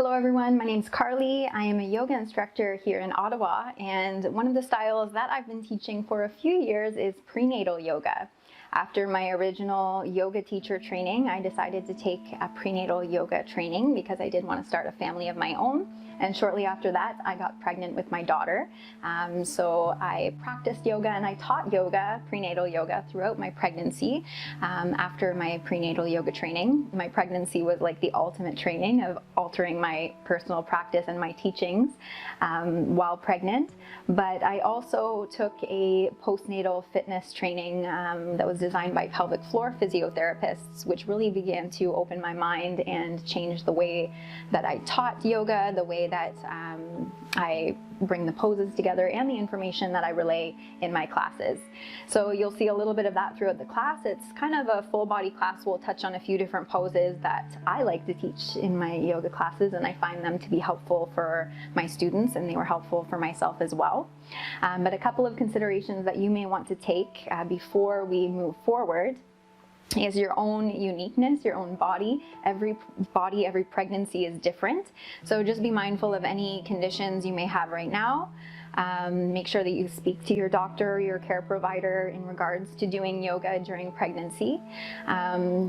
Hello everyone, my name's Carly. I am a yoga instructor here in Ottawa, and one of the styles that I've been teaching for a few years is prenatal yoga. After my original yoga teacher training, I decided to take a prenatal yoga training because I did want to start a family of my own. And shortly after that, I got pregnant with my daughter. So I practiced yoga and I taught yoga, prenatal yoga, throughout my pregnancy. After my prenatal yoga training, my pregnancy was like the ultimate training of altering my personal practice and my teachings while pregnant. But I also took a postnatal fitness training that was designed by pelvic floor physiotherapists, which really began to open my mind and change the way that I taught yoga, the way that I bring the poses together, and the information that I relay in my classes. So you'll see a little bit of that throughout the class. It's kind of a full body class. We'll touch on a few different poses that I like to teach in my yoga classes, and I find them to be helpful for my students, and they were helpful for myself as well. But a couple of considerations that you may want to take before we move forward is your own uniqueness, your own body. Every pregnancy is different. So just be mindful of any conditions you may have right now. Make sure that you speak to your doctor or your care provider in regards to doing yoga during pregnancy.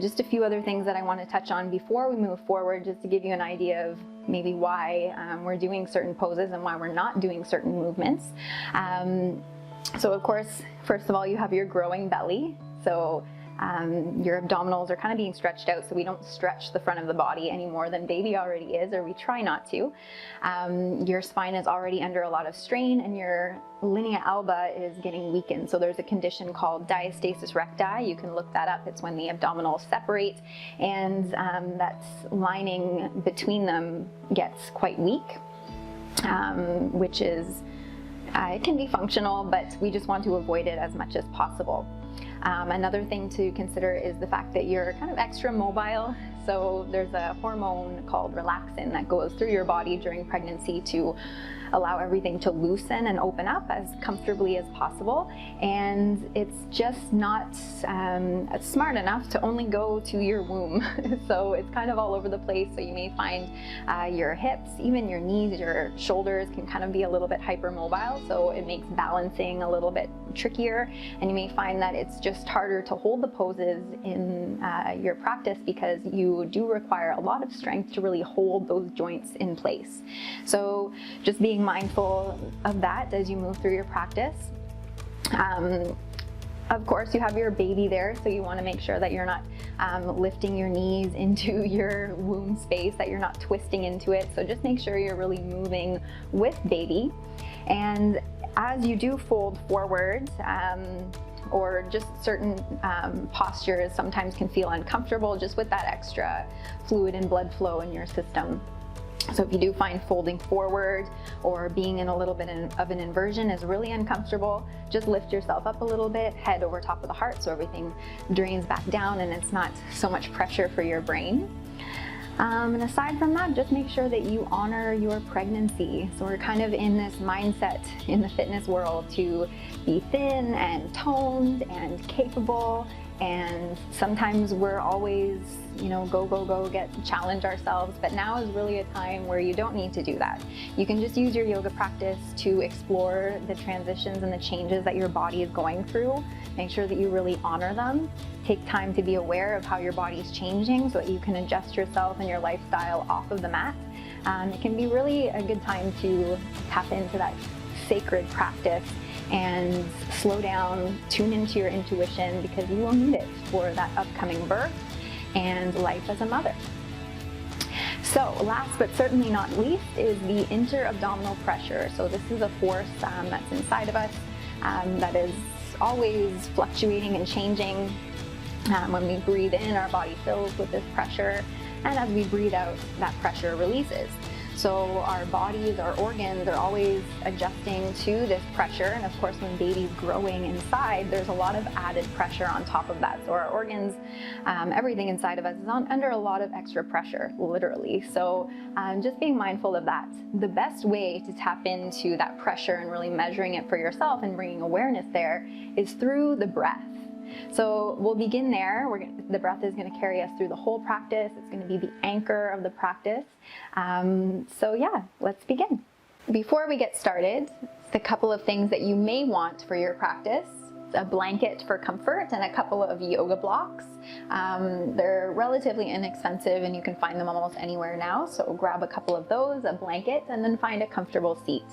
Just a few other things that I want to touch on before we move forward, just to give you an idea of maybe why we're doing certain poses and why we're not doing certain movements. So of course, first of all, you have your growing belly. So your abdominals are kind of being stretched out, so we don't stretch the front of the body any more than baby already is, or we try not to. Your spine is already under a lot of strain, and your linea alba is getting weakened. So there's a condition called diastasis recti. You can look that up. It's when the abdominals separate, and that lining between them gets quite weak, which is, it can be functional, but we just want to avoid it as much as possible. Another thing to consider is the fact that you're kind of extra mobile. So there's a hormone called relaxin that goes through your body during pregnancy to allow everything to loosen and open up as comfortably as possible. And it's just not smart enough to only go to your womb. So it's kind of all over the place. So you may find your hips, even your knees, your shoulders can kind of be a little bit hypermobile. So it makes balancing a little bit trickier. And you may find that it's just harder to hold the poses in your practice because you do require a lot of strength to really hold those joints in place. So just being mindful of that as you move through your practice. Of course, you have your baby there, so you want to make sure that you're not lifting your knees into your womb space, that you're not twisting into it. So just make sure you're really moving with baby. And as you do fold forward, or just certain postures sometimes can feel uncomfortable just with that extra fluid and blood flow in your system. So if you do find folding forward or being in a little bit of an inversion is really uncomfortable, just lift yourself up a little bit, head over top of the heart so everything drains back down and it's not so much pressure for your brain. And aside from that, just make sure that you honor your pregnancy. So we're kind of in this mindset in the fitness world to be thin and toned and capable. And sometimes we're always, go, challenge ourselves. But now is really a time where you don't need to do that. You can just use your yoga practice to explore the transitions and the changes that your body is going through. Make sure that you really honor them. Take time to be aware of how your body is changing so that you can adjust yourself and your lifestyle off of the mat. It can be really a good time to tap into that sacred practice and slow down, tune into your intuition, because you will need it for that upcoming birth and life as a mother. So last but certainly not least is the inter-abdominal pressure. So this is a force that's inside of us that is always fluctuating and changing. When we breathe in, our body fills with this pressure, and as we breathe out, that pressure releases. So our bodies, our organs are always adjusting to this pressure. And of course, when baby's growing inside, there's a lot of added pressure on top of that. So our organs, everything inside of us is under a lot of extra pressure, literally. So just being mindful of that. The best way to tap into that pressure and really measuring it for yourself and bringing awareness there is through the breath. So we'll begin there. The breath is going to carry us through the whole practice. It's going to be the anchor of the practice. So yeah, let's begin. Before we get started, a couple of things that you may want for your practice: a blanket for comfort and a couple of yoga blocks. They're relatively inexpensive and you can find them almost anywhere now. So grab a couple of those, a blanket, and then find a comfortable seat.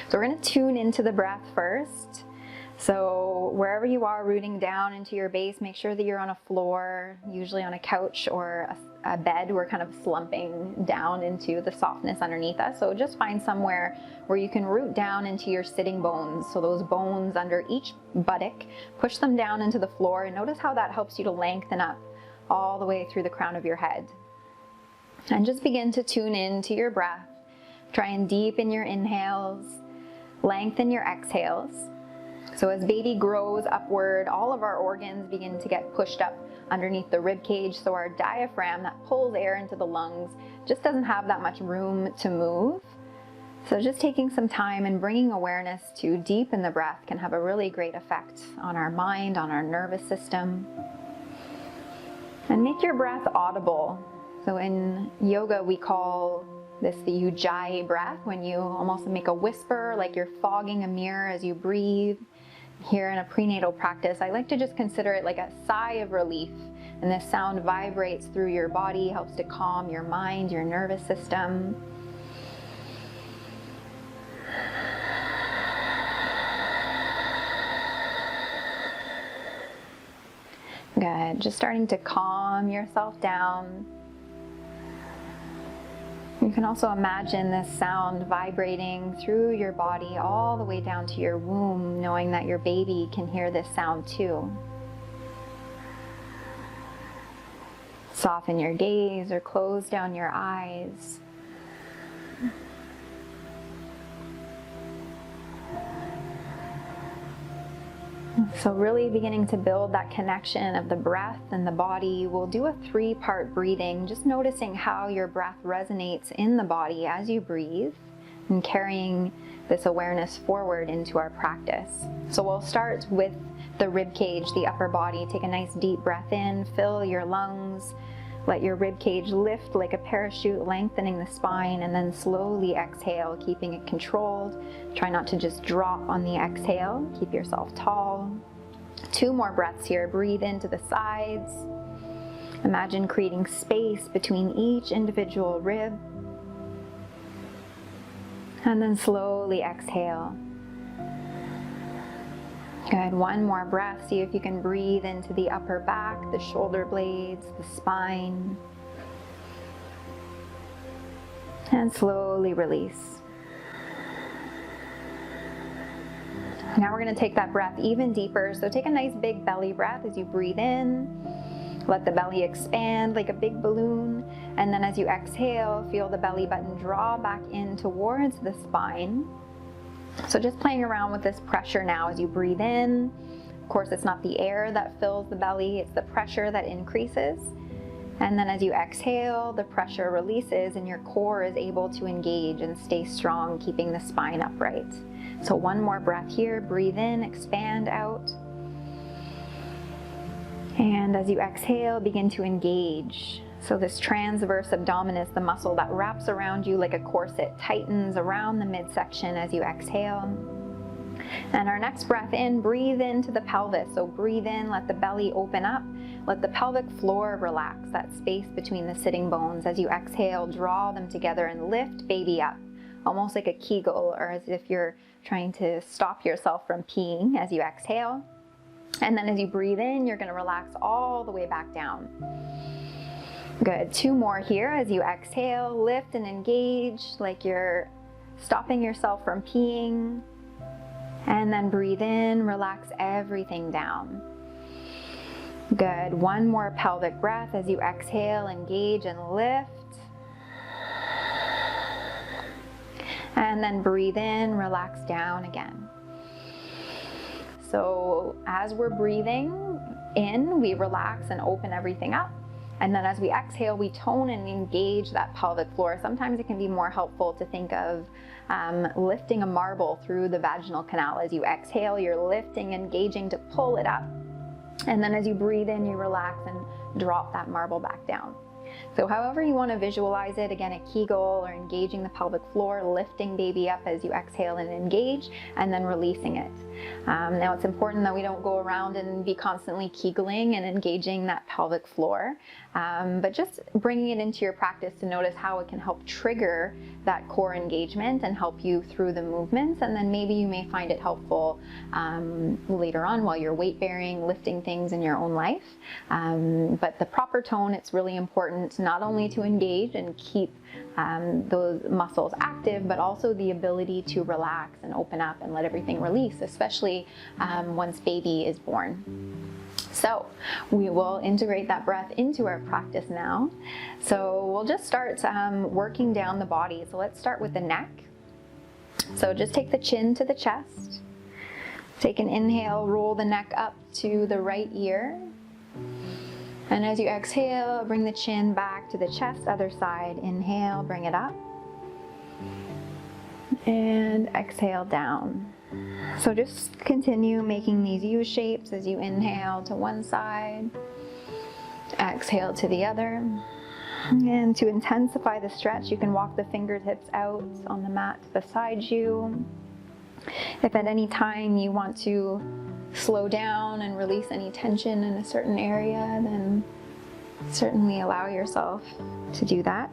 So we're going to tune into the breath first. So wherever you are, rooting down into your base, make sure that you're on a floor, usually on a couch or a bed. We're kind of slumping down into the softness underneath us. So just find somewhere where you can root down into your sitting bones. So those bones under each buttock, push them down into the floor, and notice how that helps you to lengthen up all the way through the crown of your head. And just begin to tune in to your breath. Try and deepen your inhales, lengthen your exhales. So as baby grows upward, all of our organs begin to get pushed up underneath the rib cage. So our diaphragm that pulls air into the lungs just doesn't have that much room to move. So just taking some time and bringing awareness to deepen the breath can have a really great effect on our mind, on our nervous system. And make your breath audible. So in yoga, we call this the ujjayi breath, when you almost make a whisper, like you're fogging a mirror as you breathe. Here in a prenatal practice, I like to just consider it like a sigh of relief. And this sound vibrates through your body, helps to calm your mind, your nervous system. Good. Just starting to calm yourself down. You can also imagine this sound vibrating through your body all the way down to your womb, knowing that your baby can hear this sound too. Soften your gaze or close down your eyes. So really beginning to build that connection of the breath and the body. We'll do a 3-part breathing, just noticing how your breath resonates in the body as you breathe and carrying this awareness forward into our practice. So we'll start with the rib cage, the upper body. Take a nice deep breath in, fill your lungs. Let your rib cage lift like a parachute, lengthening the spine, and then slowly exhale, keeping it controlled. Try not to just drop on the exhale. Keep yourself tall. 2 more breaths here. Breathe into the sides. Imagine creating space between each individual rib. And then slowly exhale. Good. 1 more breath. See if you can breathe into the upper back, the shoulder blades, the spine. And slowly release. Now we're going to take that breath even deeper. So take a nice big belly breath as you breathe in. Let the belly expand like a big balloon. And then as you exhale, feel the belly button draw back in towards the spine. So just playing around with this pressure now as you breathe in. Of course, it's not the air that fills the belly, it's the pressure that increases. And then as you exhale, the pressure releases and your core is able to engage and stay strong, keeping the spine upright. So 1 more breath here. Breathe in, expand out. And as you exhale, begin to engage. So this transverse abdominis, the muscle that wraps around you like a corset, tightens around the midsection as you exhale. And our next breath in, breathe into the pelvis. So breathe in, let the belly open up. Let the pelvic floor relax, that space between the sitting bones. As you exhale, draw them together and lift baby up, almost like a Kegel, or as if you're trying to stop yourself from peeing as you exhale. And then as you breathe in, you're going to relax all the way back down. Good. 2 more here. As you exhale, lift and engage like you're stopping yourself from peeing. And then breathe in, relax everything down. Good. 1 more pelvic breath as you exhale, engage and lift. And then breathe in, relax down again. So as we're breathing in, we relax and open everything up. And then as we exhale, we tone and engage that pelvic floor. Sometimes it can be more helpful to think of lifting a marble through the vaginal canal. As you exhale, you're lifting, engaging to pull it up. And then as you breathe in, you relax and drop that marble back down. So however you want to visualize it, again, a Kegel or engaging the pelvic floor, lifting baby up as you exhale and engage, and then releasing it. Now it's important that we don't go around and be constantly Kegeling and engaging that pelvic floor, but just bringing it into your practice to notice how it can help trigger that core engagement and help you through the movements. And then maybe you may find it helpful later on while you're weight bearing, lifting things in your own life. But the proper tone, it's really important not only to engage and keep those muscles active, but also the ability to relax and open up and let everything release, especially once baby is born. So we will integrate that breath into our practice now. So we'll just start working down the body. So let's start with the neck. So just take the chin to the chest. Take an inhale, roll the neck up to the right ear. And as you exhale, bring the chin back to the chest, other side. Inhale, bring it up. And exhale down. So just continue making these U shapes as you inhale to one side, exhale to the other. And to intensify the stretch, you can walk the fingertips out on the mat beside you. If at any time you want to slow down and release any tension in a certain area, then certainly allow yourself to do that.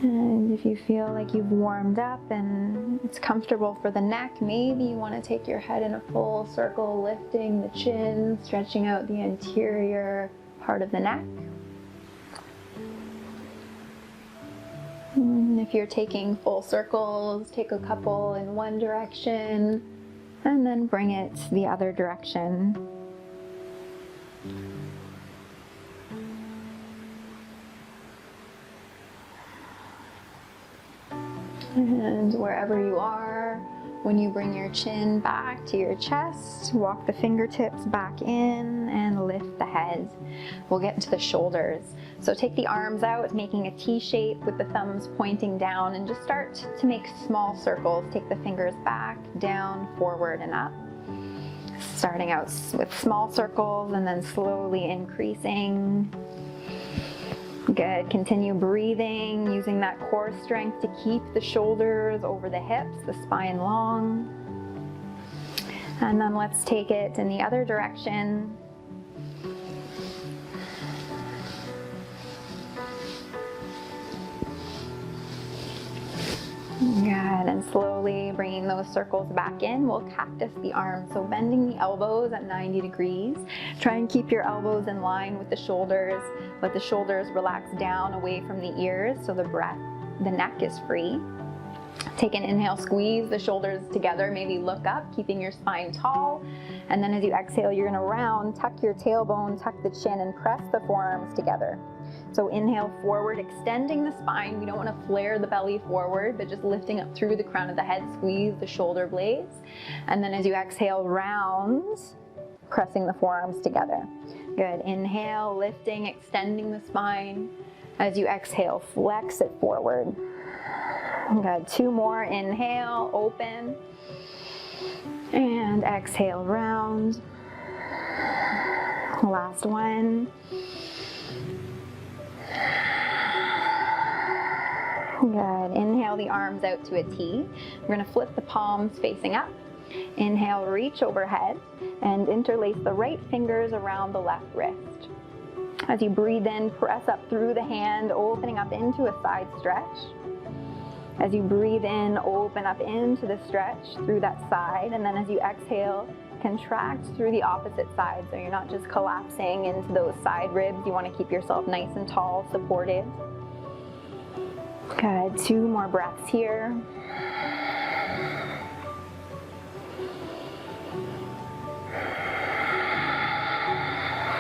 And if you feel like you've warmed up and it's comfortable for the neck, maybe you want to take your head in a full circle, lifting the chin, stretching out the anterior part of the neck. And if you're taking full circles, take a couple in one direction and then bring it the other direction. And wherever you are, when you bring your chin back to your chest, walk the fingertips back in and lift the head. We'll get into the shoulders. So take the arms out, making a T shape with the thumbs pointing down, and just start to make small circles. Take the fingers back, down, forward, and up. Starting out with small circles and then slowly increasing. Good. Continue breathing, using that core strength to keep the shoulders over the hips, the spine long. And then let's take it in the other direction. Good, and slowly bringing those circles back in, we'll cactus the arms. So bending the elbows at 90 degrees. Try and keep your elbows in line with the shoulders. Let the shoulders relax down away from the ears so the neck is free. Take an inhale, squeeze the shoulders together, maybe look up, keeping your spine tall. And then as you exhale, you're gonna round, tuck your tailbone, tuck the chin, and press the forearms together. So inhale forward, extending the spine. We don't want to flare the belly forward, but just lifting up through the crown of the head, squeeze the shoulder blades. And then as you exhale, round, pressing the forearms together. Good. Inhale, lifting, extending the spine. As you exhale, flex it forward. Good. Two more. Inhale, open. And exhale, round. Last one. Good. Inhale the arms out to a T. We're going to flip the palms facing up. Inhale, reach overhead and interlace the right fingers around the left wrist. As you breathe in, press up through the hand, opening up into a side stretch. As you breathe in, open up into the stretch through that side. And then as you exhale, contract through the opposite side. So you're not just collapsing into those side ribs. You want to keep yourself nice and tall, supported. Good. Two more breaths here.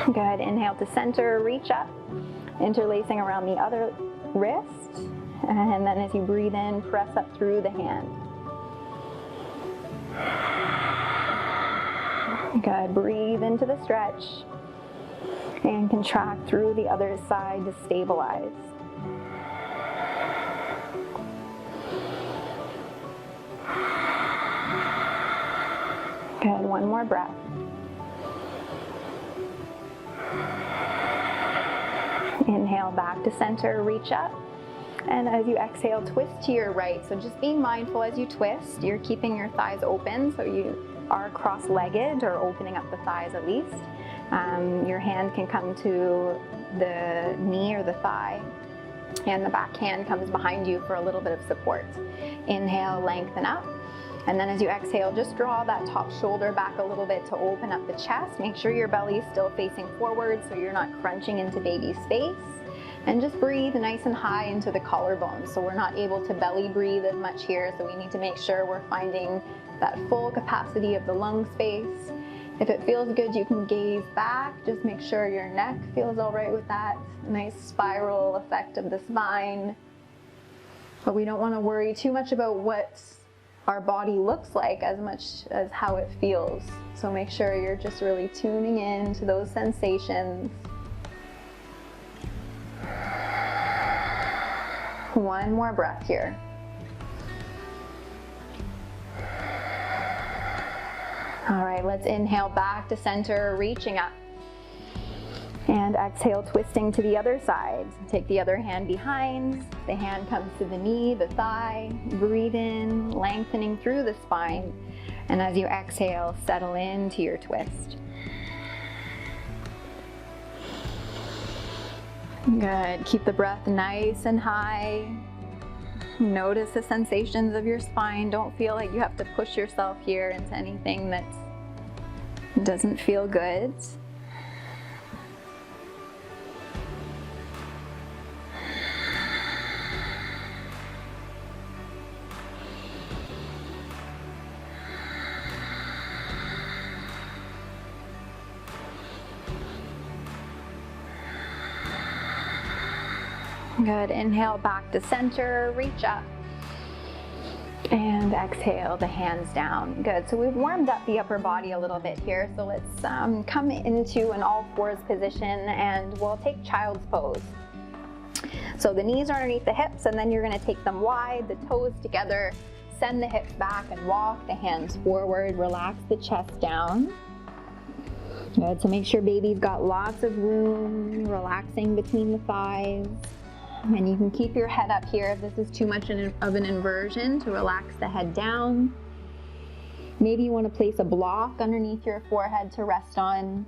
Good. Inhale to center, reach up, interlacing around the other wrist. And then as you breathe in, press up through the hand. Good. Breathe into the stretch and contract through the other side to stabilize. Good, one more breath. Inhale back to center, reach up. And as you exhale, twist to your right. So just being mindful as you twist, you're keeping your thighs open, so you are cross-legged or opening up the thighs at least. Your hand can come to the knee or the thigh, and the back hand comes behind you for a little bit of support. Inhale, lengthen up. And then as you exhale, just draw that top shoulder back a little bit to open up the chest. Make sure your belly is still facing forward so you're not crunching into baby's face. And just breathe nice and high into the collarbone. So we're not able to belly breathe as much here, so we need to make sure we're finding that full capacity of the lung space. If it feels good, you can gaze back. Just make sure your neck feels all right with that nice spiral effect of the spine. But we don't want to worry too much about what our body looks like as much as how it feels. So make sure you're just really tuning in to those sensations. One more breath here. All right, let's inhale back to center, reaching up. And exhale, twisting to the other side. Take the other hand behind. The hand comes to the knee, the thigh. Breathe in, lengthening through the spine. And as you exhale, settle into your twist. Good. Keep the breath nice and high. Notice the sensations of your spine. Don't feel like you have to push yourself here into anything that doesn't feel good. Good. Inhale back to center, reach up. And exhale the hands down. Good. So we've warmed up the upper body a little bit here. So let's come into an all fours position, and we'll take child's pose. So the knees are underneath the hips, and then you're going to take them wide, the toes together, send the hips back and walk the hands forward, relax the chest down. Good. So make sure baby's got lots of room, relaxing between the thighs. And you can keep your head up here if this is too much of an inversion, to relax the head down. Maybe you want to place a block underneath your forehead to rest on.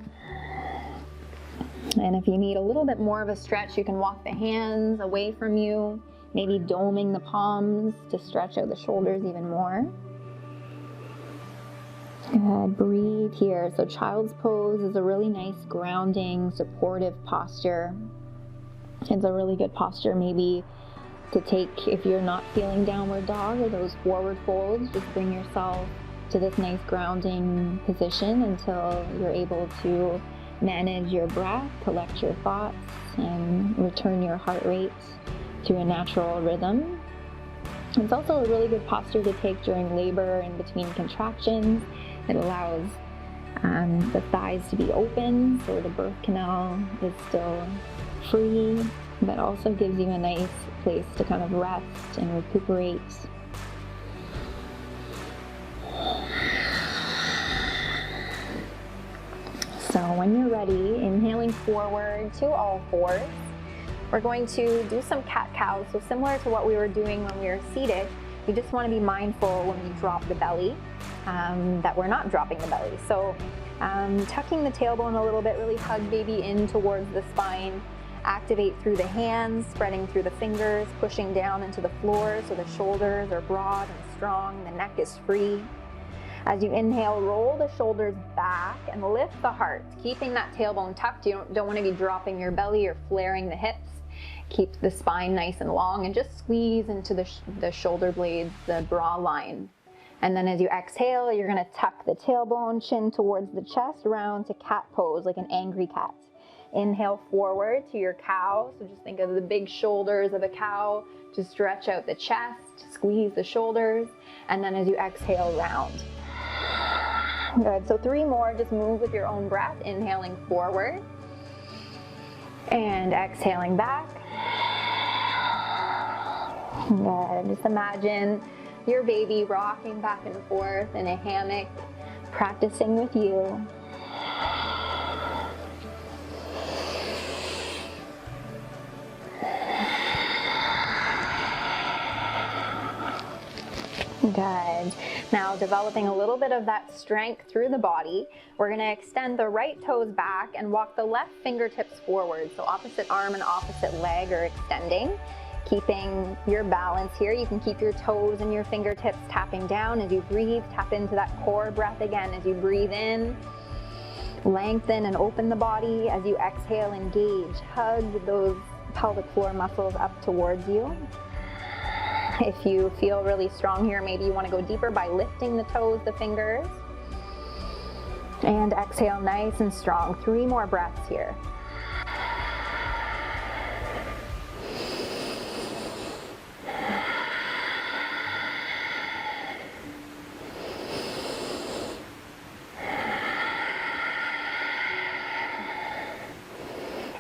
And if you need a little bit more of a stretch, you can walk the hands away from you, maybe doming the palms to stretch out the shoulders even more. Good. Breathe here. So child's pose is a really nice grounding, supportive posture. It's a really good posture maybe to take if you're not feeling downward dog or those forward folds. Just bring yourself to this nice grounding position until you're able to manage your breath, collect your thoughts, and return your heart rate to a natural rhythm. It's also a really good posture to take during labor and between contractions. It allows the thighs to be open, so the birth canal is still free, but also gives you a nice place to kind of rest and recuperate. So when you're ready, inhaling forward to all fours, we're going to do some cat-cow. So similar to what we were doing when we were seated, you just want to be mindful when you drop the belly, that we're not dropping the belly. So tucking the tailbone a little bit, really hug baby in towards the spine. Activate through the hands, spreading through the fingers, pushing down into the floor so the shoulders are broad and strong, the neck is free. As you inhale, roll the shoulders back and lift the heart, keeping that tailbone tucked. You don't want to be dropping your belly or flaring the hips. Keep the spine nice and long and just squeeze into the shoulder blades, the bra line. And then as you exhale, you're going to tuck the tailbone, chin towards the chest, round to cat pose, like an angry cat. Inhale forward to your cow. So just think of the big shoulders of a cow. Just stretch out the chest, squeeze the shoulders, and then as you exhale, round. Good. So 3 more. Just move with your own breath. Inhaling forward and exhaling back. Good. Just imagine your baby rocking back and forth in a hammock, practicing with you. Good. Now developing a little bit of that strength through the body, we're going to extend the right toes back and walk the left fingertips forward. So opposite arm and opposite leg are extending, keeping your balance here. You can keep your toes and your fingertips tapping down as you breathe. Tap into that core breath again as you breathe in. Lengthen and open the body. As you exhale, engage. Hug those pelvic floor muscles up towards you. If you feel really strong here, maybe you want to go deeper by lifting the toes, the fingers. And exhale nice and strong. 3 more breaths here.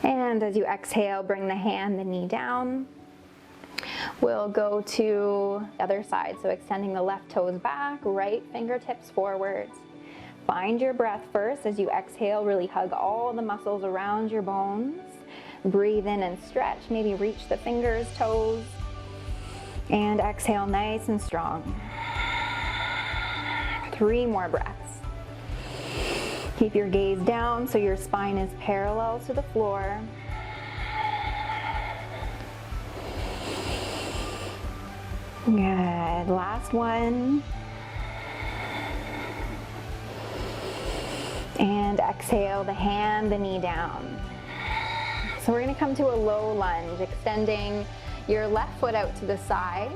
And as you exhale, bring the hand, the knee down. We'll go to the other side, so extending the left toes back, right fingertips forwards. Find your breath first. As you exhale, really hug all the muscles around your bones. Breathe in and stretch, maybe reach the fingers, toes, and exhale nice and strong. 3 more breaths. Keep your gaze down so your spine is parallel to the floor. Good. Last one. And exhale the hand, the knee down. So we're going to come to a low lunge, extending your left foot out to the side,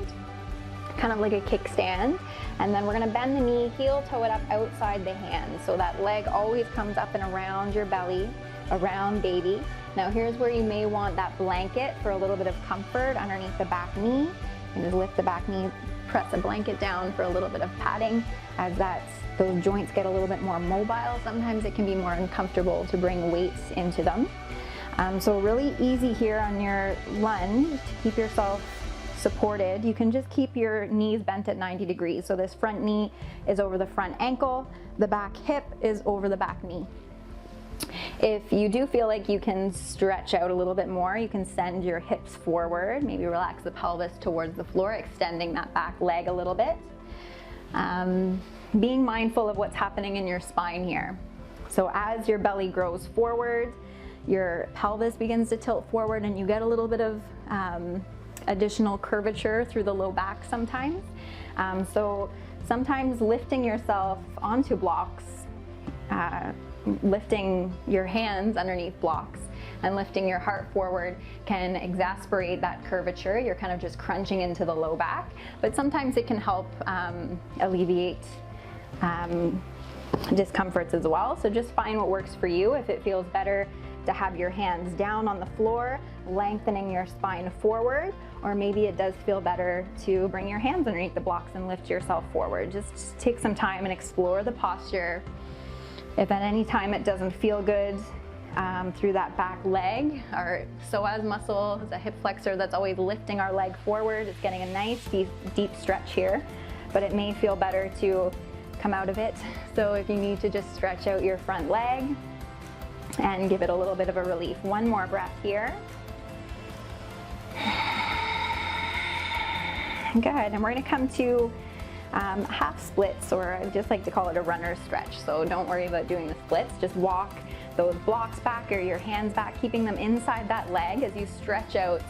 kind of like a kickstand. And then we're going to bend the knee, heel toe it up outside the hand. So that leg always comes up and around your belly, around baby. Now here's where you may want that blanket for a little bit of comfort underneath the back knee. And just lift the back knee, press a blanket down for a little bit of padding as those joints get a little bit more mobile. Sometimes it can be more uncomfortable to bring weights into them. So really easy here on your lunge to keep yourself supported. You can just keep your knees bent at 90 degrees. So this front knee is over the front ankle, the back hip is over the back knee. If you do feel like you can stretch out a little bit more, you can send your hips forward, maybe relax the pelvis towards the floor, extending that back leg a little bit. Being mindful of what's happening in your spine here. So as your belly grows forward, your pelvis begins to tilt forward and you get a little bit of additional curvature through the low back sometimes. So sometimes lifting yourself onto blocks, lifting your hands underneath blocks and lifting your heart forward can exacerbate that curvature. You're kind of just crunching into the low back, but sometimes it can help alleviate discomforts as well. So just find what works for you. If it feels better to have your hands down on the floor, lengthening your spine forward, or maybe it does feel better to bring your hands underneath the blocks and lift yourself forward. Just take some time and explore the posture. If at any time it doesn't feel good through that back leg, our psoas muscle is a hip flexor that's always lifting our leg forward. It's getting a nice deep stretch here, but it may feel better to come out of it. So if you need to just stretch out your front leg and give it a little bit of a relief. 1 more breath here. Good, and we're gonna come to half splits, or I just like to call it a runner's stretch. So don't worry about doing the splits, just walk those blocks back or your hands back, keeping them inside that leg as you stretch out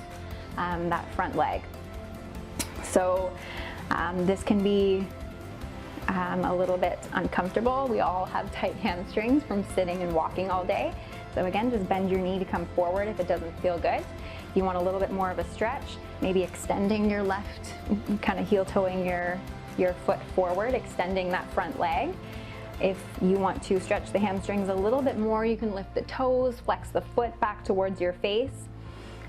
that front leg. So this can be a little bit uncomfortable. We all have tight hamstrings from sitting and walking all day. So again, just bend your knee to come forward if it doesn't feel good. If you want a little bit more of a stretch, maybe extending your left, kind of heel toeing your foot forward, extending that front leg. If you want to stretch the hamstrings a little bit more, you can lift the toes, flex the foot back towards your face.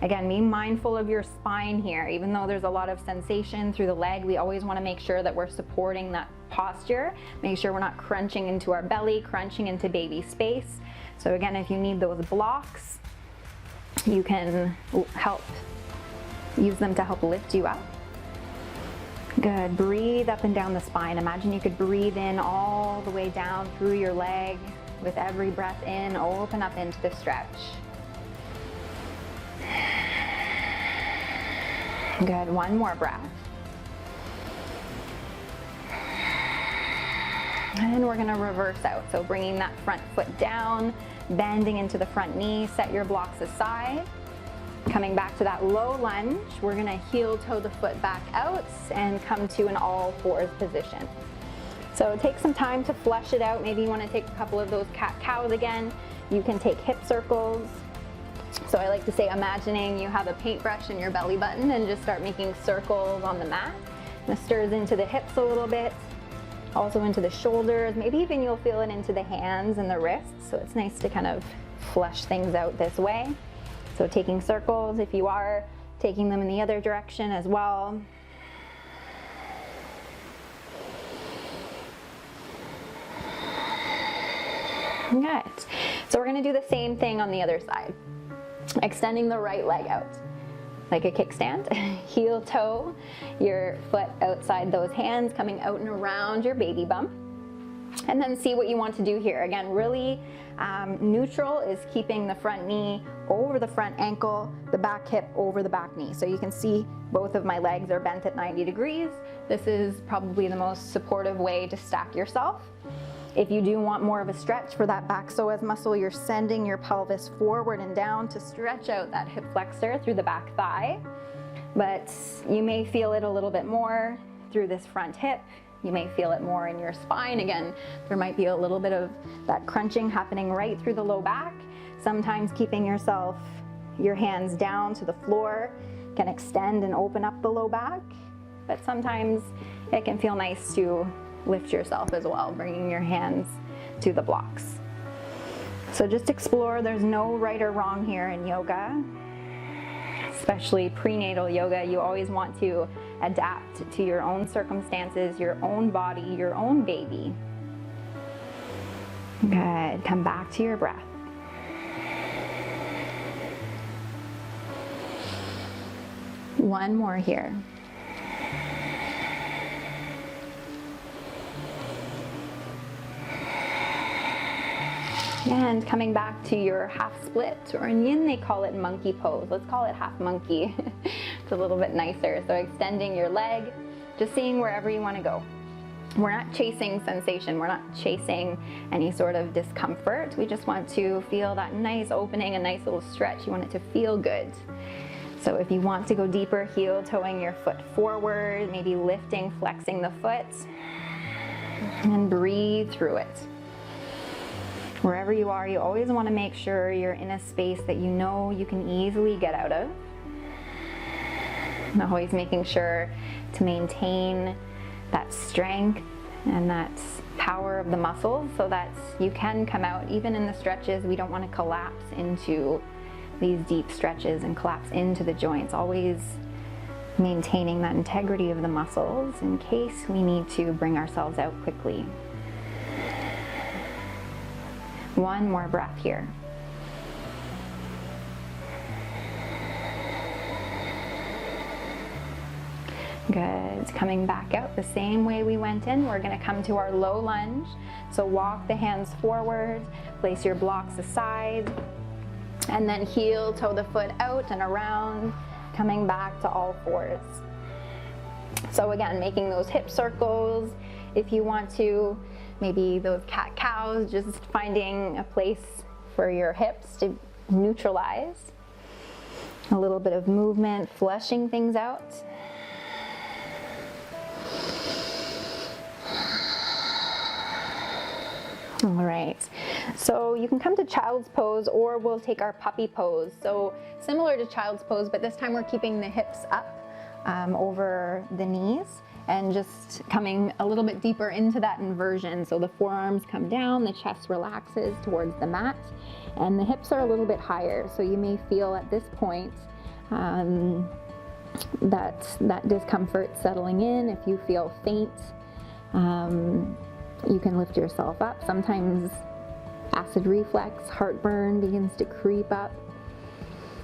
Again, be mindful of your spine here. Even though there's a lot of sensation through the leg, we always want to make sure that we're supporting that posture. Make sure we're not crunching into our belly, crunching into baby space. So again, if you need those blocks, you can use them to help lift you up. Good, breathe up and down the spine. Imagine you could breathe in all the way down through your leg. With every breath in, open up into the stretch. Good, one more breath. And we're gonna reverse out. So bringing that front foot down, bending into the front knee, set your blocks aside. Coming back to that low lunge, we're gonna heel toe the foot back out and come to an all fours position. So take some time to flush it out. Maybe you wanna take a couple of those cat-cows again. You can take hip circles. So I like to say, imagining you have a paintbrush in your belly button and just start making circles on the mat. And it stirs into the hips a little bit, also into the shoulders. Maybe even you'll feel it into the hands and the wrists. So it's nice to kind of flush things out this way. So taking circles, if you are, taking them in the other direction as well. Good. So we're gonna do the same thing on the other side. Extending the right leg out, like a kickstand. Heel toe your foot outside those hands, coming out and around your baby bump. And then see what you want to do here. Again, really neutral is keeping the front knee over the front ankle, the back hip over the back knee. So you can see both of my legs are bent at 90 degrees. This is probably the most supportive way to stack yourself. If you do want more of a stretch for that back psoas muscle, you're sending your pelvis forward and down to stretch out that hip flexor through the back thigh. But you may feel it a little bit more through this front hip. You may feel it more in your spine. Again, there might be a little bit of that crunching happening right through the low back. Sometimes keeping your hands down to the floor can extend and open up the low back. But sometimes it can feel nice to lift yourself as well, bringing your hands to the blocks. So just explore. There's no right or wrong here in yoga, especially prenatal yoga. You always want to adapt to your own circumstances, your own body, your own baby. Good. Come back to your breath. One more here. And coming back to your half split, or in yin they call it monkey pose. Let's call it half monkey. It's a little bit nicer. So extending your leg, just seeing wherever you want to go. We're not chasing sensation. We're not chasing any sort of discomfort. We just want to feel that nice opening, a nice little stretch. You want it to feel good. So if you want to go deeper, heel toeing your foot forward, maybe lifting, flexing the foot, and breathe through it. Wherever you are, you always want to make sure you're in a space that you know you can easily get out of. And always making sure to maintain that strength and that power of the muscles so that you can come out. Even in the stretches, we don't want to collapse into these deep stretches and collapse into the joints. Always maintaining that integrity of the muscles in case we need to bring ourselves out quickly. One more breath here. Good. Coming back out the same way we went in. We're going to come to our low lunge. So walk the hands forward, place your blocks aside, and then heel toe the foot out and around, coming back to all fours. So again, making those hip circles if you want to. Maybe those cat-cows, just finding a place for your hips to neutralize. A little bit of movement, flushing things out. All right, so you can come to child's pose, or we'll take our puppy pose. So similar to child's pose, but this time we're keeping the hips up over the knees, and just coming a little bit deeper into that inversion. So the forearms come down, the chest relaxes towards the mat, and the hips are a little bit higher. So you may feel at this point that discomfort settling in. If you feel faint, you can lift yourself up. Sometimes acid reflux, heartburn begins to creep up.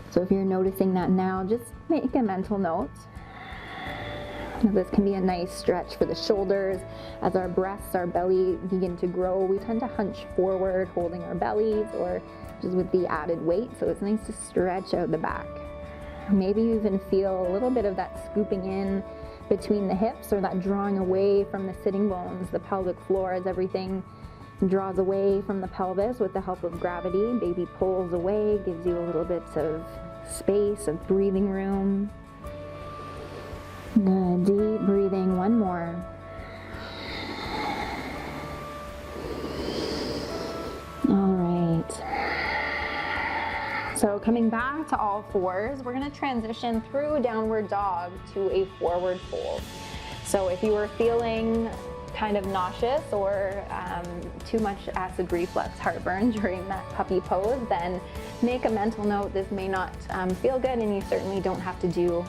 So if you're noticing that now, just make a mental note. This can be a nice stretch for the shoulders. As our breasts, our belly begin to grow, we tend to hunch forward, holding our bellies or just with the added weight. So it's nice to stretch out the back. Maybe you even feel a little bit of that scooping in between the hips, or that drawing away from the sitting bones, the pelvic floor, as everything draws away from the pelvis with the help of gravity. Baby pulls away, gives you a little bit of space, of breathing room. Good, deep breathing, one more. All right. So coming back to all fours, we're gonna transition through downward dog to a forward fold. So if you were feeling kind of nauseous or too much acid reflux, heartburn during that puppy pose, then make a mental note. This may not feel good, and you certainly don't have to do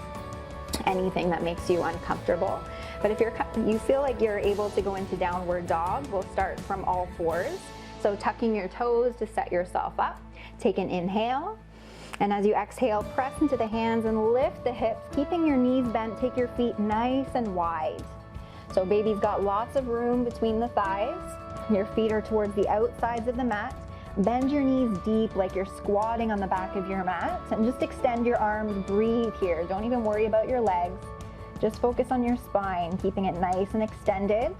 anything that makes you uncomfortable. But if you feel like you're able to go into downward dog, we'll start from all fours. So tucking your toes to set yourself up. Take an inhale, and as you exhale, press into the hands and lift the hips, keeping your knees bent. Take your feet nice and wide. So baby's got lots of room between the thighs. Your feet are towards the outsides of the mat. Bend your knees deep like you're squatting on the back of your mat, and just extend your arms. Breathe here. Don't even worry about your legs. Just focus on your spine, keeping it nice and extended.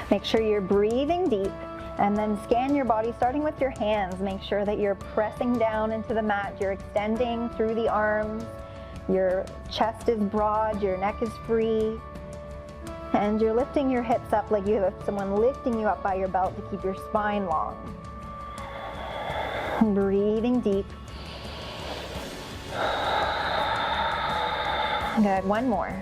Make sure you're breathing deep, and then scan your body starting with your hands. Make sure that you're pressing down into the mat. You're extending through the arms. Your chest is broad, your neck is free. And you're lifting your hips up like you have someone lifting you up by your belt to keep your spine long. Breathing deep. Good, one more.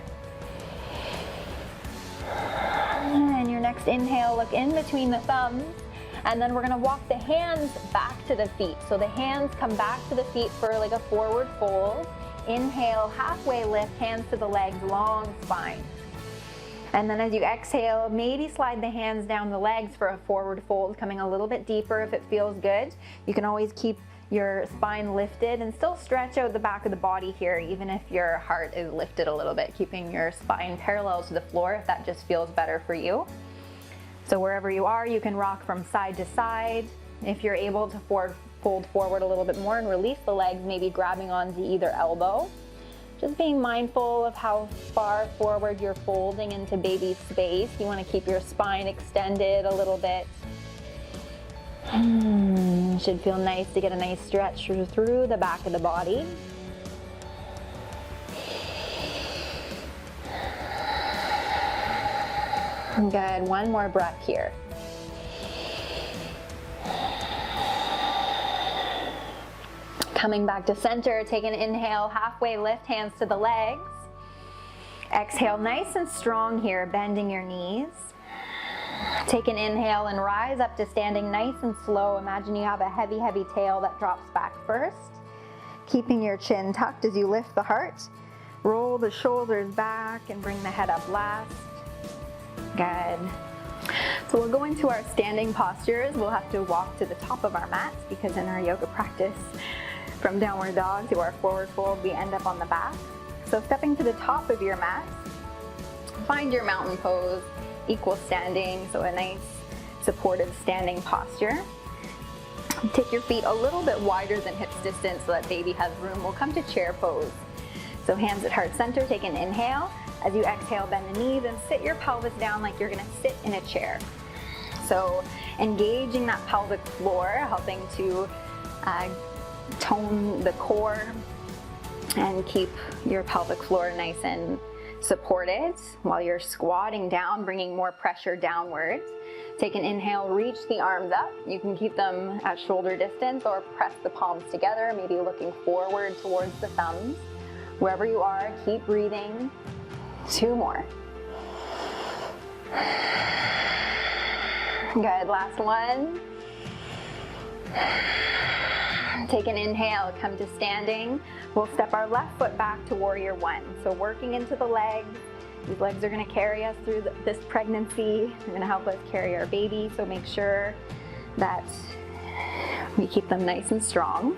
And your next inhale, look in between the thumbs. And then we're gonna walk the hands back to the feet. So the hands come back to the feet for like a forward fold. Inhale, halfway lift, hands to the legs, long spine. And then as you exhale, maybe slide the hands down the legs for a forward fold, coming a little bit deeper if it feels good. You can always keep your spine lifted and still stretch out the back of the body here, even if your heart is lifted a little bit, keeping your spine parallel to the floor if that just feels better for you. So wherever you are, you can rock from side to side. If you're able to fold forward a little bit more and release the legs, maybe grabbing onto either elbow. Just being mindful of how far forward you're folding into baby space. You want to keep your spine extended a little bit. Should feel nice to get a nice stretch through the back of the body. Good, one more breath here. Coming back to center, take an inhale, halfway lift, hands to the legs. Exhale, nice and strong here, bending your knees. Take an inhale and rise up to standing nice and slow. Imagine you have a heavy, heavy tail that drops back first. Keeping your chin tucked as you lift the heart. Roll the shoulders back and bring the head up last. Good. So we'll go into our standing postures. We'll have to walk to the top of our mats because in our yoga practice, from downward dog to our forward fold, we end up on the back. So stepping to the top of your mat, find your mountain pose, equal standing, so a nice supportive standing posture. Take your feet a little bit wider than hips distance so that baby has room. We'll come to chair pose. So hands at heart center, take an inhale. As you exhale, bend the knees and sit your pelvis down like you're gonna sit in a chair. So engaging that pelvic floor, helping to tone the core and keep your pelvic floor nice and supported while you're squatting down, bringing more pressure downwards. Take an inhale, reach the arms up. You can keep them at shoulder distance or press the palms together, maybe looking forward towards the thumbs. Wherever you are, keep breathing. 2 more. Good, last one. Take an inhale, come to standing. We'll step our left foot back to warrior 1. So working into the legs. These legs are gonna carry us through this pregnancy. They're gonna help us carry our baby, so make sure that we keep them nice and strong.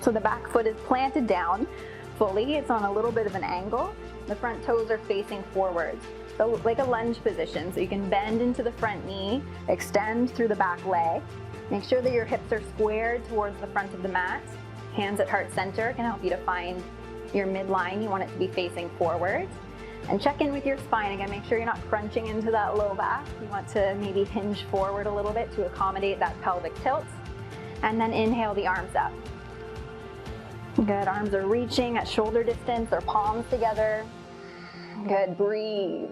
So the back foot is planted down fully. It's on a little bit of an angle. the front toes are facing forwards. So like a lunge position, so you can bend into the front knee, extend through the back leg. Make sure that your hips are squared towards the front of the mat. Hands at heart center can help you to find your midline. You want it to be facing forward. And check in with your spine. Again, make sure you're not crunching into that low back. You want to maybe hinge forward a little bit to accommodate that pelvic tilt. And then inhale the arms up. Good, arms are reaching at shoulder distance or palms together. Good, breathe.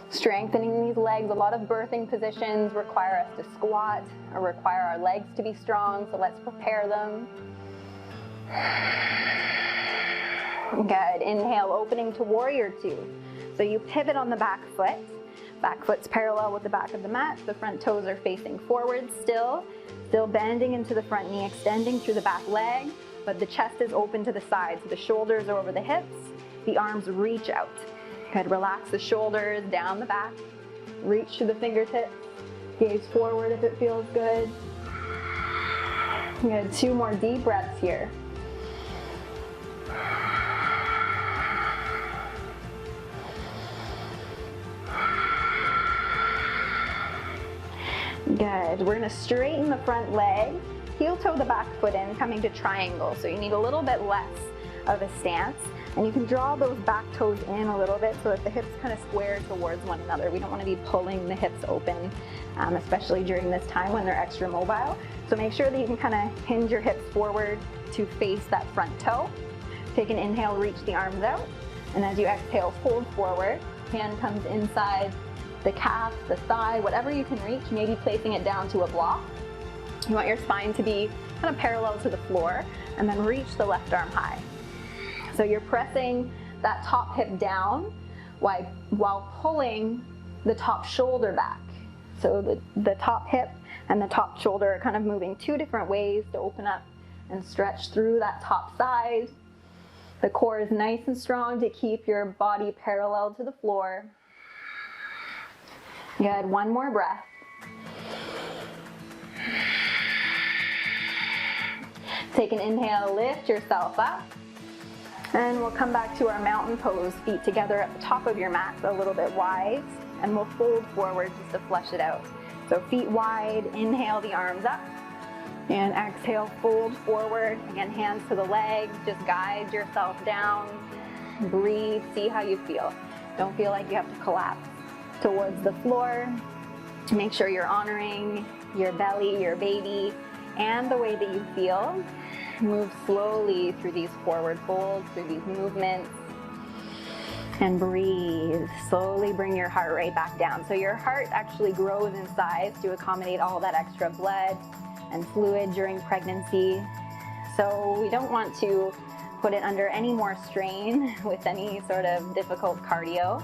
Strengthening these legs. A lot of birthing positions require us to squat or require our legs to be strong, so let's prepare them. Good, inhale, opening to warrior two. So you pivot on the back foot. Back foot's parallel with the back of the mat. The front toes are facing forward still bending into the front knee, extending through the back leg, but the chest is open to the side, so the shoulders are over the hips, the arms reach out. Good, relax the shoulders, down the back, reach to the fingertips, gaze forward if it feels good. Good, 2 more deep breaths here. Good, we're gonna straighten the front leg, heel toe the back foot in, coming to triangle. So you need a little bit less of a stance. And you can draw those back toes in a little bit so that the hips kind of square towards one another. We don't want to be pulling the hips open, especially during this time when they're extra mobile. So make sure that you can kind of hinge your hips forward to face that front toe. Take an inhale, reach the arms out. And as you exhale, fold forward. Hand comes inside the calf, the thigh, whatever you can reach, maybe placing it down to a block. You want your spine to be kind of parallel to the floor, and then reach the left arm high. So you're pressing that top hip down while pulling the top shoulder back. So the top hip and the top shoulder are kind of moving 2 different ways to open up and stretch through that top side. The core is nice and strong to keep your body parallel to the floor. Good, 1 more breath. Take an inhale, lift yourself up. And we'll come back to our mountain pose, feet together at the top of your mat, a little bit wide, and we'll fold forward just to flush it out. So feet wide, inhale the arms up, and exhale, fold forward. Again, hands to the legs, just guide yourself down, breathe, see how you feel. Don't feel like you have to collapse towards the floor. Make sure you're honoring your belly, your baby, and the way that you feel. Move slowly through these forward folds, through these movements, and breathe. Slowly bring your heart rate back down. So your heart actually grows in size to accommodate all that extra blood and fluid during pregnancy. So we don't want to put it under any more strain with any sort of difficult cardio.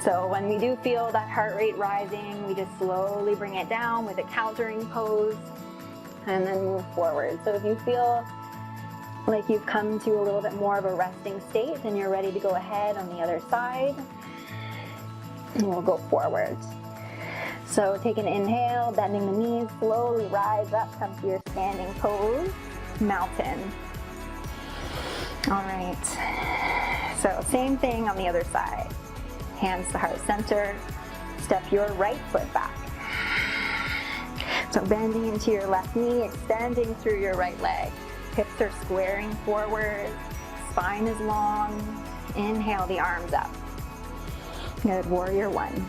So when we do feel that heart rate rising, we just slowly bring it down with a countering pose, and then move forward. So if you feel like you've come to a little bit more of a resting state, then you're ready to go ahead on the other side, and we'll go forward. So take an inhale, bending the knees, slowly rise up, come to your standing pose, mountain. All right, so same thing on the other side. Hands to heart center, step your right foot back. So bending into your left knee, extending through your right leg. Hips are squaring forward, spine is long. Inhale the arms up. Good, warrior 1.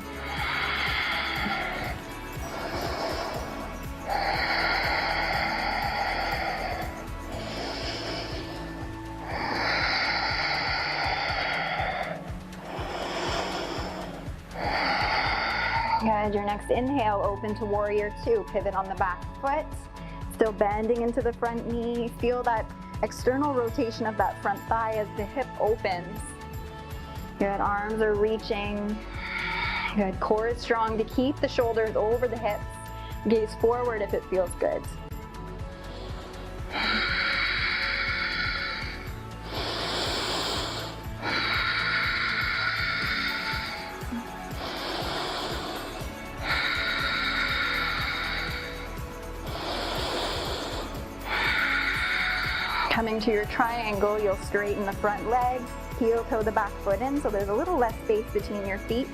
Good, your next inhale, open to warrior 2. Pivot on the back foot, still bending into the front knee. Feel that external rotation of that front thigh as the hip opens. Good, arms are reaching. Good, core is strong to keep the shoulders over the hips. Gaze forward if it feels good. Coming to your triangle, you'll straighten the front leg, heel toe the back foot in so there's a little less space between your feet.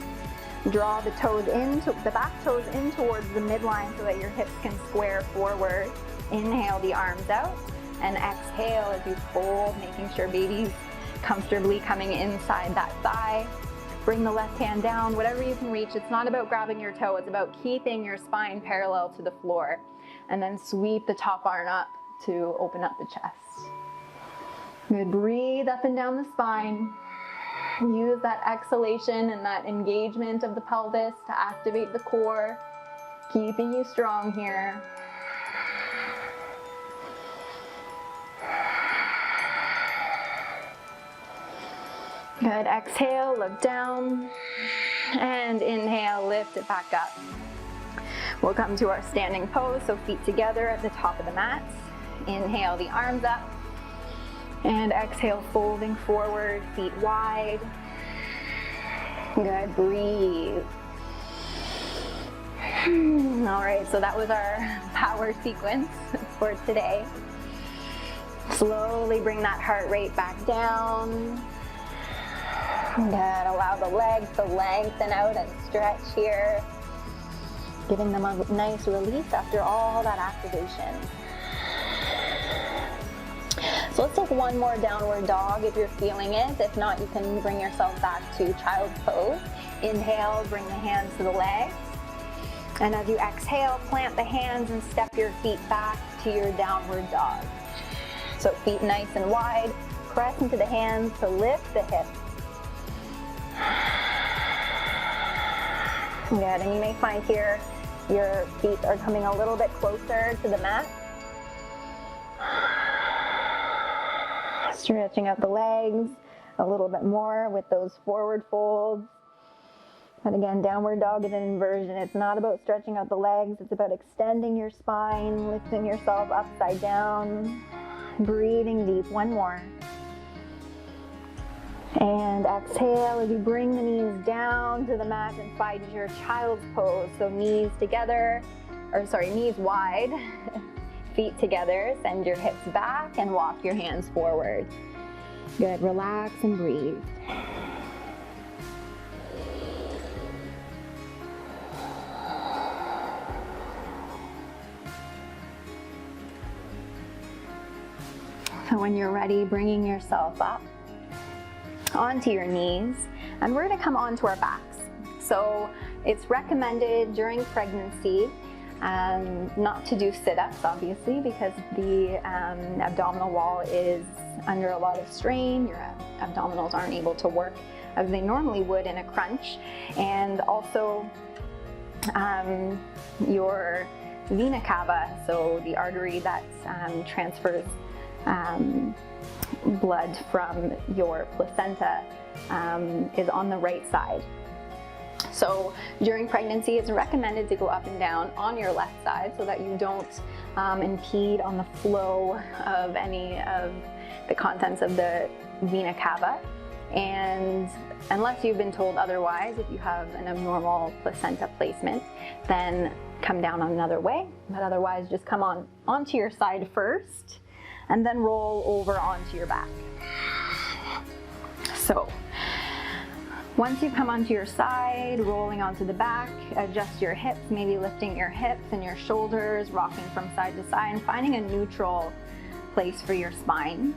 Draw the toes in, the back toes in towards the midline so that your hips can square forward. Inhale the arms out and exhale as you fold, making sure baby's comfortably coming inside that thigh. Bring the left hand down, whatever you can reach. It's not about grabbing your toe, it's about keeping your spine parallel to the floor. And then sweep the top arm up to open up the chest. Good, breathe up and down the spine. Use that exhalation and that engagement of the pelvis to activate the core, keeping you strong here. Good, exhale, look down, and inhale, lift it back up. We'll come to our standing pose, so feet together at the top of the mat. Inhale the arms up, and exhale, folding forward, feet wide. Good, breathe. All right, so that was our power sequence for today. Slowly bring that heart rate back down. Good, allow the legs to lengthen out and stretch here, giving them a nice release after all that activation. So let's take one more downward dog if you're feeling it. If not, you can bring yourself back to child's pose. Inhale, bring the hands to the legs. And as you exhale, plant the hands and step your feet back to your downward dog. So feet nice and wide, press into the hands to lift the hips. Good, and you may find here your feet are coming a little bit closer to the mat. Stretching out the legs a little bit more with those forward folds. And again, downward dog is an inversion. It's not about stretching out the legs, it's about extending your spine, lifting yourself upside down, breathing deep. One more. And exhale as you bring the knees down to the mat and find your child's pose. So knees together, knees wide, feet together, send your hips back and walk your hands forward. Good, relax and breathe. So when you're ready, bringing yourself up onto your knees, and we're going to come onto our backs. So it's recommended during pregnancy not to do sit-ups, obviously, because the abdominal wall is under a lot of strain. Your abdominals aren't able to work as they normally would in a crunch, and also your vena cava, so the artery that transfers blood from your placenta, is on the right side. So during pregnancy, it's recommended to go up and down on your left side so that you don't impede on the flow of any of the contents of the vena cava. And unless you've been told otherwise, if you have an abnormal placenta placement, then come down on another way. But otherwise, just come onto your side first and then roll over onto your back. So once you come onto your side, rolling onto the back, adjust your hips, maybe lifting your hips and your shoulders, rocking from side to side, and finding a neutral place for your spine.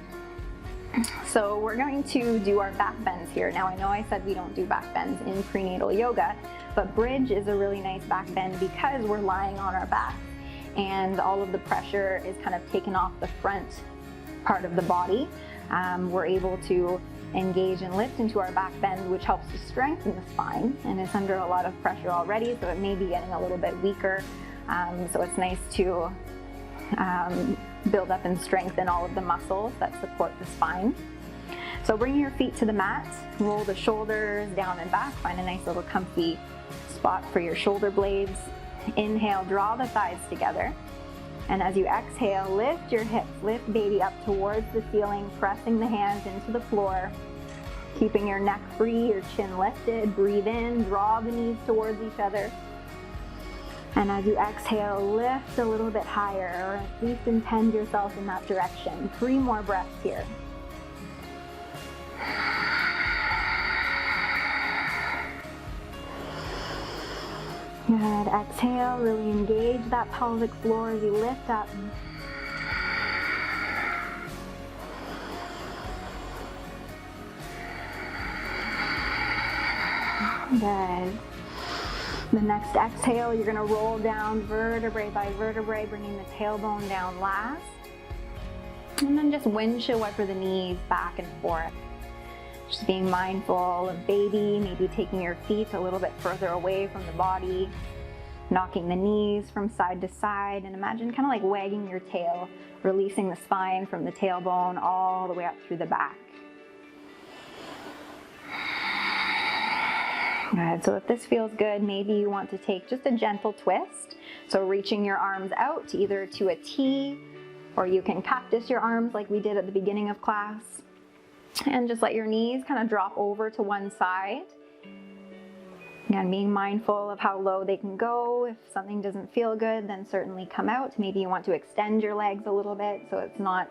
So we're going to do our back bends here. Now I know I said we don't do back bends in prenatal yoga, but bridge is a really nice back bend because we're lying on our back and all of the pressure is kind of taken off the front part of the body. We're able to engage and lift into our back bend, which helps to strengthen the spine, and it's under a lot of pressure already, so it may be getting a little bit weaker. So it's nice to build up and strengthen all of the muscles that support the spine. So bring your feet to the mat, roll the shoulders down and back, find a nice little comfy spot for your shoulder blades. Inhale, draw the thighs together. And as you exhale, lift your hips, lift baby up towards the ceiling, pressing the hands into the floor, keeping your neck free, your chin lifted. Breathe in, draw the knees towards each other. And as you exhale, lift a little bit higher, or at least intend yourself in that direction. 3 more breaths here. Good. Exhale, really engage that pelvic floor as you lift up. Good. The next exhale, you're going to roll down vertebrae by vertebrae, bringing the tailbone down last. And then just windshield wiper the knees back and forth. Just being mindful of baby, maybe taking your feet a little bit further away from the body, knocking the knees from side to side, and imagine kind of like wagging your tail, releasing the spine from the tailbone all the way up through the back. Good. So if this feels good, maybe you want to take just a gentle twist. So reaching your arms out either to a T, or you can cactus your arms like we did at the beginning of class. And just let your knees kind of drop over to one side. Again, being mindful of how low they can go. If something doesn't feel good, then certainly come out. Maybe you want to extend your legs a little bit so it's not,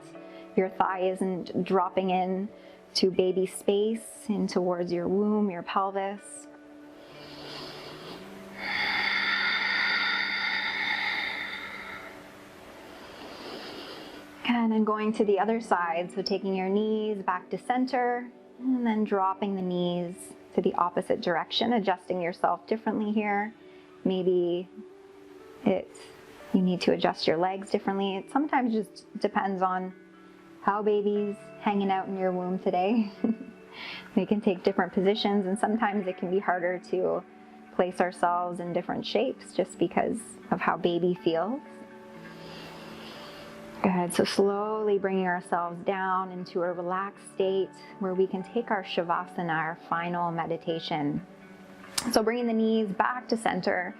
your thigh isn't dropping in to baby space, in towards your womb, your pelvis. And then going to the other side, so taking your knees back to center, and then dropping the knees to the opposite direction, adjusting yourself differently here. Maybe you need to adjust your legs differently. It sometimes just depends on how baby's hanging out in your womb today. We can take different positions, and sometimes it can be harder to place ourselves in different shapes just because of how baby feels. Good. So slowly bringing ourselves down into a relaxed state where we can take our Shavasana, our final meditation. So bringing the knees back to center.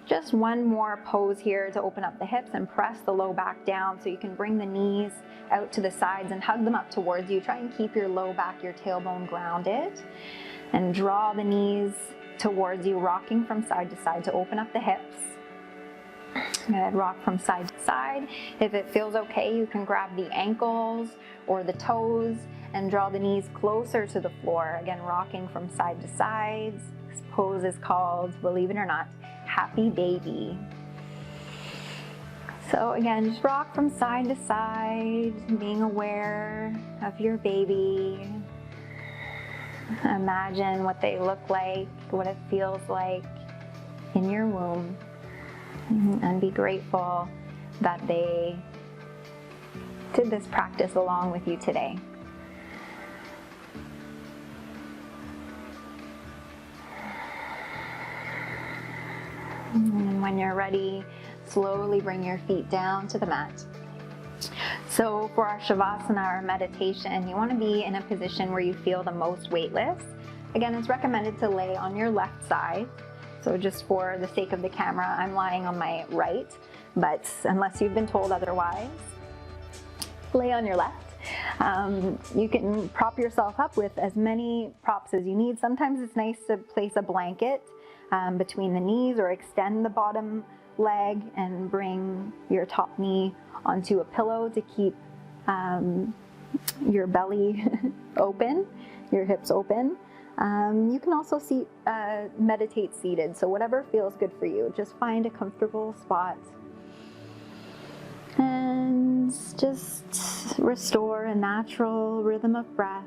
Just one more pose here to open up the hips and press the low back down, so you can bring the knees out to the sides and hug them up towards you. Try and keep your low back, your tailbone grounded, and draw the knees towards you, rocking from side to side to open up the hips. Good. Rock from side to side. If it feels okay, you can grab the ankles or the toes and draw the knees closer to the floor. Again, rocking from side to side. This pose is called, believe it or not, Happy Baby. So again, just rock from side to side, being aware of your baby. Imagine what they look like, what it feels like in your womb. And be grateful that they did this practice along with you today. And when you're ready, slowly bring your feet down to the mat. So for our Shavasana, our meditation, you want to be in a position where you feel the most weightless. Again, it's recommended to lay on your left side. So just for the sake of the camera, I'm lying on my right, but unless you've been told otherwise, lay on your left. You can prop yourself up with as many props as you need. Sometimes it's nice to place a blanket between the knees, or extend the bottom leg and bring your top knee onto a pillow to keep your belly open, your hips open. You can also meditate seated, so whatever feels good for you. Just find a comfortable spot and just restore a natural rhythm of breath.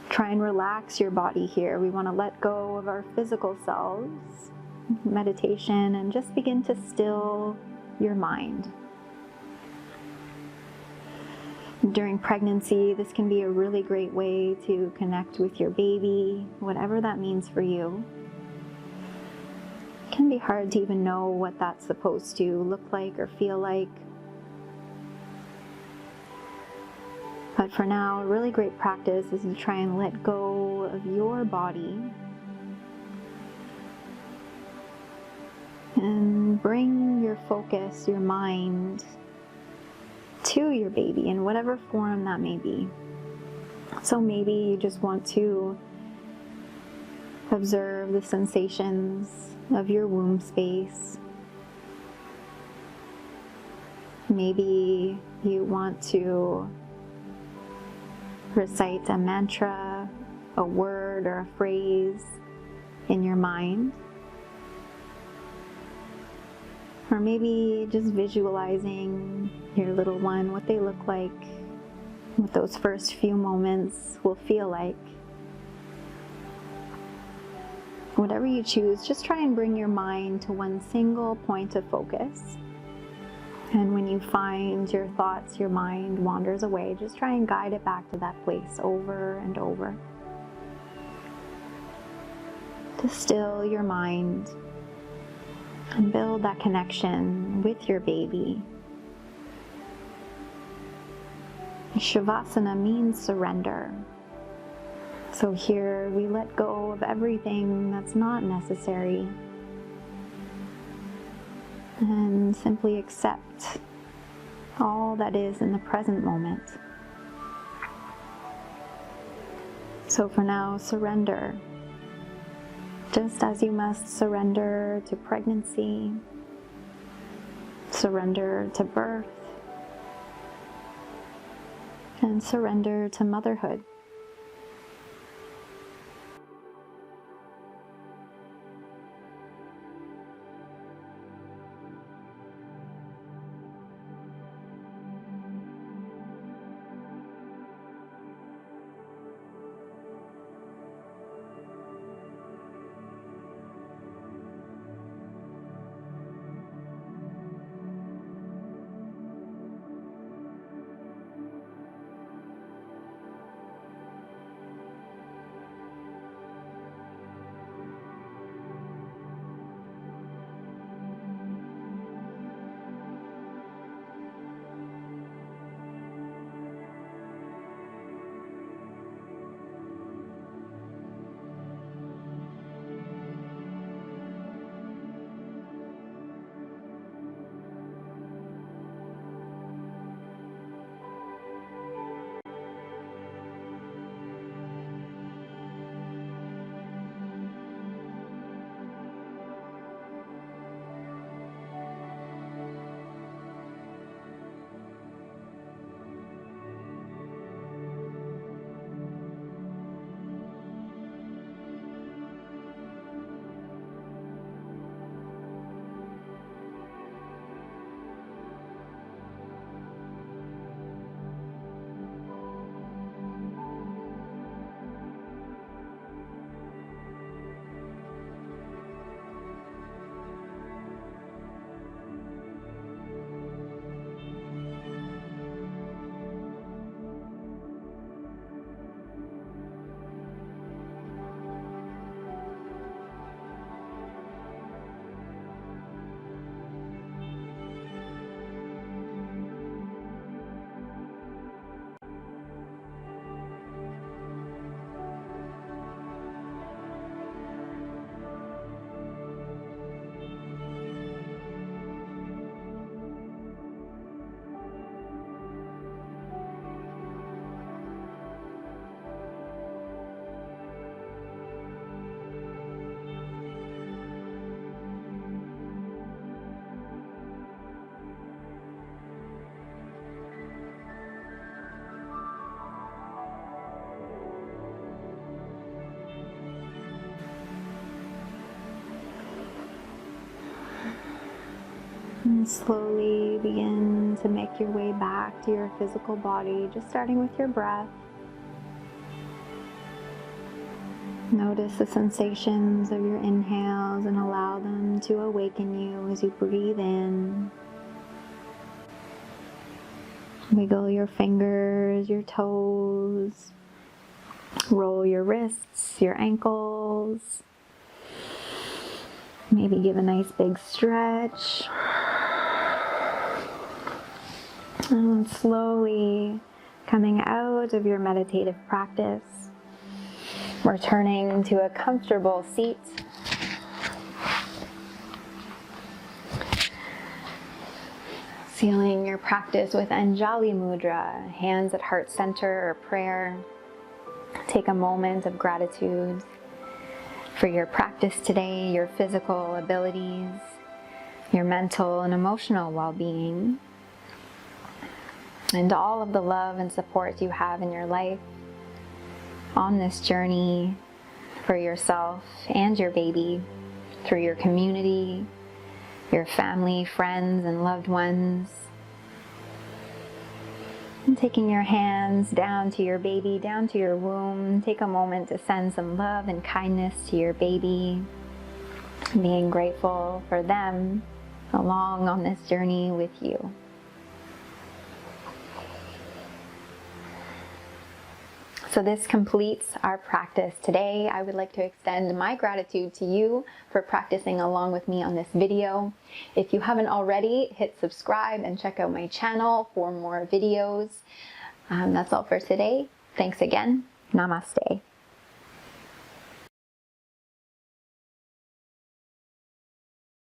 Try and relax your body here. We want to let go of our physical selves, meditation, and just begin to still your mind. During pregnancy, this can be a really great way to connect with your baby, whatever that means for you. It can be hard to even know what that's supposed to look like or feel like. But for now, a really great practice is to try and let go of your body and bring your focus, your mind, to your baby in whatever form that may be. So maybe you just want to observe the sensations of your womb space. Maybe you want to recite a mantra, a word, or a phrase in your mind. Or maybe just visualizing your little one, what they look like, what those first few moments will feel like. Whatever you choose, just try and bring your mind to one single point of focus. And when you find your thoughts, your mind wanders away, just try and guide it back to that place over and over. To still your mind and build that connection with your baby. Shavasana means surrender. So here we let go of everything that's not necessary and simply accept all that is in the present moment. So for now, surrender. Just as you must surrender to pregnancy, surrender to birth, and surrender to motherhood. And slowly begin to make your way back to your physical body, just starting with your breath. Notice the sensations of your inhales and allow them to awaken you as you breathe in. Wiggle your fingers, your toes, roll your wrists, your ankles. Maybe give a nice big stretch. And slowly coming out of your meditative practice, returning to a comfortable seat. Sealing your practice with Anjali Mudra, hands at heart center or prayer. Take a moment of gratitude for your practice today, your physical abilities, your mental and emotional well-being, and all of the love and support you have in your life on this journey for yourself and your baby through your community, your family, friends, and loved ones. And taking your hands down to your baby, down to your womb. Take a moment to send some love and kindness to your baby, being grateful for them along on this journey with you. So this completes our practice today. I would like to extend my gratitude to you for practicing along with me on this video. If you haven't already, hit subscribe and check out my channel for more videos. That's all for today. Thanks again. Namaste.